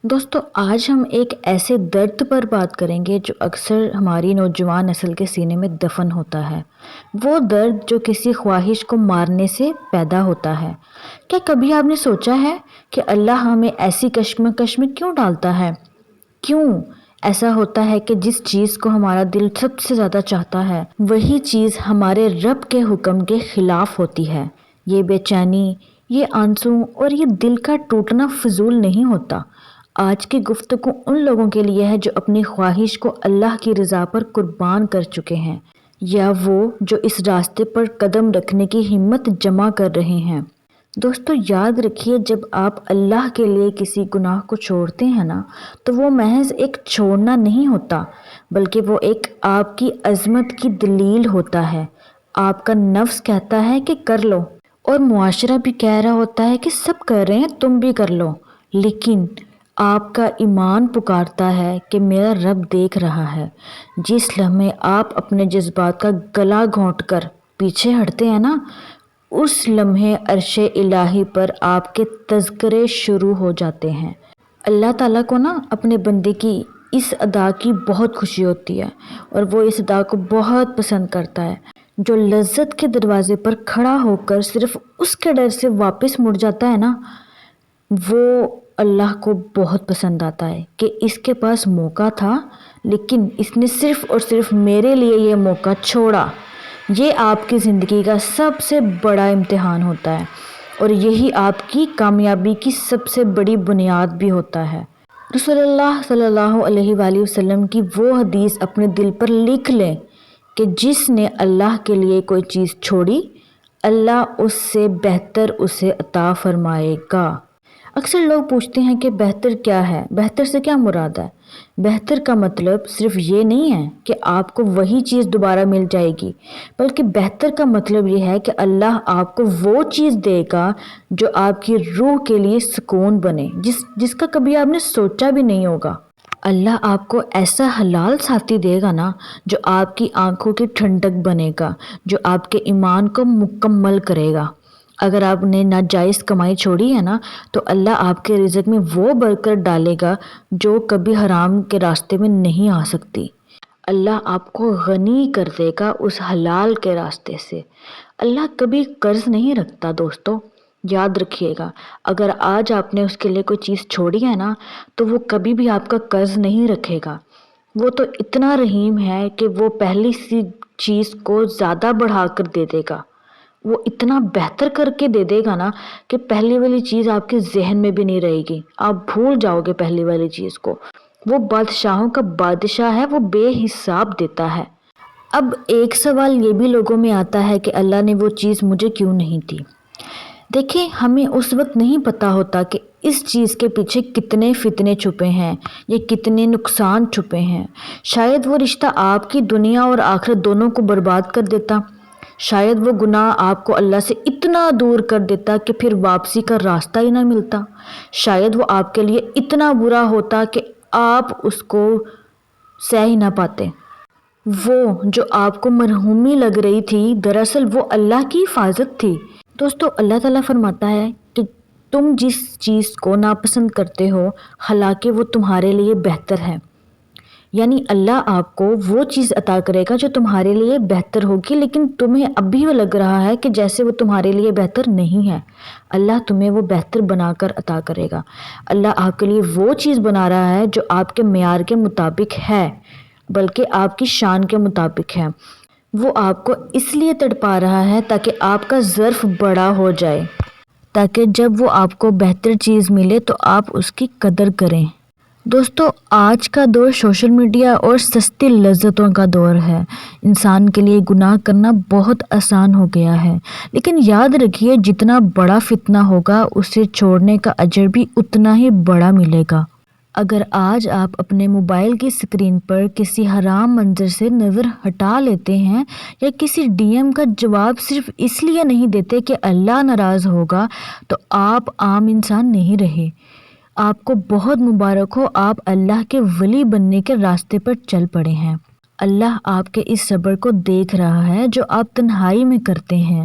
دوستو آج ہم ایک ایسے درد پر بات کریں گے جو اکثر ہماری نوجوان نسل کے سینے میں دفن ہوتا ہے۔ وہ درد جو کسی خواہش کو مارنے سے پیدا ہوتا ہے۔ کیا کبھی آپ نے سوچا ہے کہ اللہ ہمیں ایسی کشمکش میں کیوں ڈالتا ہے؟ کیوں ایسا ہوتا ہے کہ جس چیز کو ہمارا دل سب سے زیادہ چاہتا ہے وہی چیز ہمارے رب کے حکم کے خلاف ہوتی ہے؟ یہ بے چینی، یہ آنسو اور یہ دل کا ٹوٹنا فضول نہیں ہوتا۔ آج کی گفتگو ان لوگوں کے لیے ہے جو اپنی خواہش کو اللہ کی رضا پر قربان کر چکے ہیں، یا وہ جو اس راستے پر قدم رکھنے کی ہمت جمع کر رہے ہیں۔ دوستو یاد رکھیے، جب آپ اللہ کے لیے کسی گناہ کو چھوڑتے ہیں نا، تو وہ محض ایک چھوڑنا نہیں ہوتا، بلکہ وہ ایک آپ کی عظمت کی دلیل ہوتا ہے۔ آپ کا نفس کہتا ہے کہ کر لو، اور معاشرہ بھی کہہ رہا ہوتا ہے کہ سب کر رہے ہیں تم بھی کر لو، لیکن آپ کا ایمان پکارتا ہے کہ میرا رب دیکھ رہا ہے۔ جس لمحے آپ اپنے جذبات کا گلا گھونٹ کر پیچھے ہٹتے ہیں نا، اس لمحے عرش الہی پر آپ کے تذکرے شروع ہو جاتے ہیں۔ اللہ تعالیٰ کو نا اپنے بندے کی اس ادا کی بہت خوشی ہوتی ہے، اور وہ اس ادا کو بہت پسند کرتا ہے۔ جو لذت کے دروازے پر کھڑا ہو کر صرف اس کے ڈر سے واپس مڑ جاتا ہے نا، وہ اللہ کو بہت پسند آتا ہے کہ اس کے پاس موقع تھا، لیکن اس نے صرف اور صرف میرے لیے یہ موقع چھوڑا۔ یہ آپ کی زندگی کا سب سے بڑا امتحان ہوتا ہے، اور یہی آپ کی کامیابی کی سب سے بڑی بنیاد بھی ہوتا ہے۔ رسول اللہ صلی اللہ علیہ وآلہ وسلم کی وہ حدیث اپنے دل پر لکھ لیں کہ جس نے اللہ کے لیے کوئی چیز چھوڑی، اللہ اس سے بہتر اسے عطا فرمائے گا۔ اکثر لوگ پوچھتے ہیں کہ بہتر کیا ہے؟ بہتر سے کیا مراد ہے؟ بہتر کا مطلب صرف یہ نہیں ہے کہ آپ کو وہی چیز دوبارہ مل جائے گی، بلکہ بہتر کا مطلب یہ ہے کہ اللہ آپ کو وہ چیز دے گا جو آپ کی روح کے لیے سکون بنے، جس کا کبھی آپ نے سوچا بھی نہیں ہوگا۔ اللہ آپ کو ایسا حلال ساتھی دے گا نا جو آپ کی آنکھوں کی ٹھنڈک بنے گا، جو آپ کے ایمان کو مکمل کرے گا۔ اگر آپ نے ناجائز کمائی چھوڑی ہے نا، تو اللہ آپ کے رزق میں وہ برکت ڈالے گا جو کبھی حرام کے راستے میں نہیں آ سکتی۔ اللہ آپ کو غنی کر دے گا اس حلال کے راستے سے۔ اللہ کبھی قرض نہیں رکھتا دوستو، یاد رکھیے گا۔ اگر آج آپ نے اس کے لیے کوئی چیز چھوڑی ہے نا، تو وہ کبھی بھی آپ کا قرض نہیں رکھے گا۔ وہ تو اتنا رحیم ہے کہ وہ پہلی سی چیز کو زیادہ بڑھا کر دے دے گا۔ وہ اتنا بہتر کر کے دے دے گا نا کہ پہلی والی چیز آپ کے ذہن میں بھی نہیں رہے گی، آپ بھول جاؤ گے پہلی والی چیز کو۔ وہ بادشاہوں کا بادشاہ ہے، وہ بے حساب دیتا ہے۔ اب ایک سوال یہ بھی لوگوں میں آتا ہے کہ اللہ نے وہ چیز مجھے کیوں نہیں دی؟ دیکھیں، ہمیں اس وقت نہیں پتا ہوتا کہ اس چیز کے پیچھے کتنے فتنے چھپے ہیں، یا کتنے نقصان چھپے ہیں۔ شاید وہ رشتہ آپ کی دنیا اور آخرت دونوں کو برباد کر دیتا۔ شاید وہ گناہ آپ کو اللہ سے اتنا دور کر دیتا کہ پھر واپسی کا راستہ ہی نہ ملتا۔ شاید وہ آپ کے لیے اتنا برا ہوتا کہ آپ اس کو سہ ہی نہ پاتے۔ وہ جو آپ کو مرحومی لگ رہی تھی، دراصل وہ اللہ کی حفاظت تھی۔ دوستو اللہ تعالیٰ فرماتا ہے کہ تم جس چیز کو ناپسند کرتے ہو، حالانکہ وہ تمہارے لیے بہتر ہے۔ یعنی اللہ آپ کو وہ چیز عطا کرے گا جو تمہارے لیے بہتر ہوگی، لیکن تمہیں اب بھی وہ لگ رہا ہے کہ جیسے وہ تمہارے لیے بہتر نہیں ہے۔ اللہ تمہیں وہ بہتر بنا کر عطا کرے گا۔ اللہ آپ کے لیے وہ چیز بنا رہا ہے جو آپ کے معیار کے مطابق ہے، بلکہ آپ کی شان کے مطابق ہے۔ وہ آپ کو اس لیے تڑپا رہا ہے تاکہ آپ کا ظرف بڑا ہو جائے، تاکہ جب وہ آپ کو بہتر چیز ملے تو آپ اس کی قدر کریں۔ دوستو آج کا دور سوشل میڈیا اور سستی لذتوں کا دور ہے۔ انسان کے لیے گناہ کرنا بہت آسان ہو گیا ہے، لیکن یاد رکھیے جتنا بڑا فتنہ ہوگا اسے چھوڑنے کا اجر بھی اتنا ہی بڑا ملے گا۔ اگر آج آپ اپنے موبائل کی اسکرین پر کسی حرام منظر سے نظر ہٹا لیتے ہیں، یا کسی ڈی ایم کا جواب صرف اس لیے نہیں دیتے کہ اللہ ناراض ہوگا، تو آپ عام انسان نہیں رہے۔ آپ کو بہت مبارک ہو، آپ اللہ کے ولی بننے کے راستے پر چل پڑے ہیں۔ اللہ آپ کے اس صبر کو دیکھ رہا ہے جو آپ تنہائی میں کرتے ہیں۔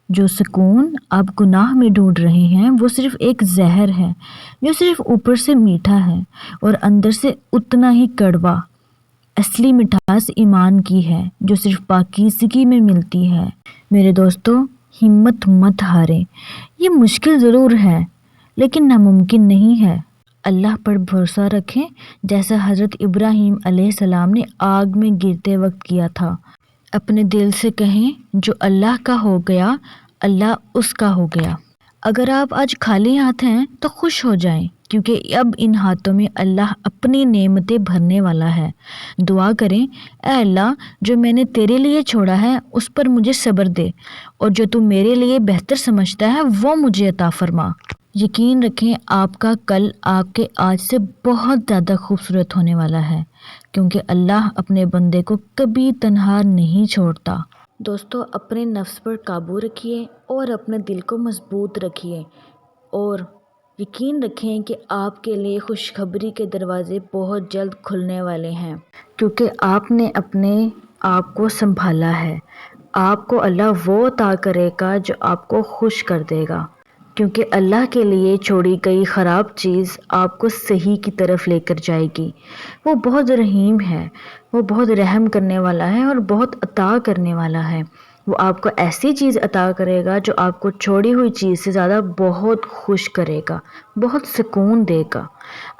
جو سکون آپ گناہ میں ڈھونڈ رہے ہیں وہ صرف ایک زہر ہے جو صرف اوپر سے میٹھا ہے اور اندر سے اتنا ہی کڑوا۔ اصلی مٹھاس ایمان کی ہے جو صرف پاکیزگی میں ملتی ہے۔ میرے دوستو، ہمت مت ہاریں۔ یہ مشکل ضرور ہے لیکن ناممکن نہیں ہے۔ اللہ پر بھروسہ رکھیں جیسا حضرت ابراہیم علیہ السلام نے آگ میں گرتے وقت کیا تھا۔ اپنے دل سے کہیں جو اللہ کا ہو گیا اللہ اس کا ہو گیا۔ اگر آپ آج خالی ہاتھ ہیں تو خوش ہو جائیں کیونکہ اب ان ہاتھوں میں اللہ اپنی نعمتیں بھرنے والا ہے۔ دعا کریں، اے اللہ جو میں نے تیرے لیے چھوڑا ہے اس پر مجھے صبر دے اور جو تو میرے لیے بہتر سمجھتا ہے وہ مجھے عطا فرما۔ یقین رکھیں آپ کا کل آپ کے آج سے بہت زیادہ خوبصورت ہونے والا ہے کیونکہ اللہ اپنے بندے کو کبھی تنہا نہیں چھوڑتا۔ دوستو، اپنے نفس پر قابو رکھیے اور اپنے دل کو مضبوط رکھیے اور یقین رکھیں کہ آپ کے لیے خوشخبری کے دروازے بہت جلد کھلنے والے ہیں کیونکہ آپ نے اپنے آپ کو سنبھالا ہے۔ آپ کو اللہ وہ عطا کرے گا جو آپ کو خوش کر دے گا کیونکہ اللہ کے لیے چھوڑی گئی خراب چیز آپ کو صحیح کی طرف لے کر جائے گی۔ وہ بہت رحیم ہے، وہ بہت رحم کرنے والا ہے اور بہت عطا کرنے والا ہے۔ وہ آپ کو ایسی چیز عطا کرے گا جو آپ کو چھوڑی ہوئی چیز سے زیادہ بہت خوش کرے گا، بہت سکون دے گا۔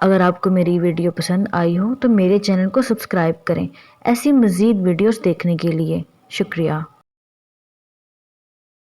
اگر آپ کو میری ویڈیو پسند آئی ہو تو میرے چینل کو سبسکرائب کریں ایسی مزید ویڈیوز دیکھنے کے لیے۔ شکریہ۔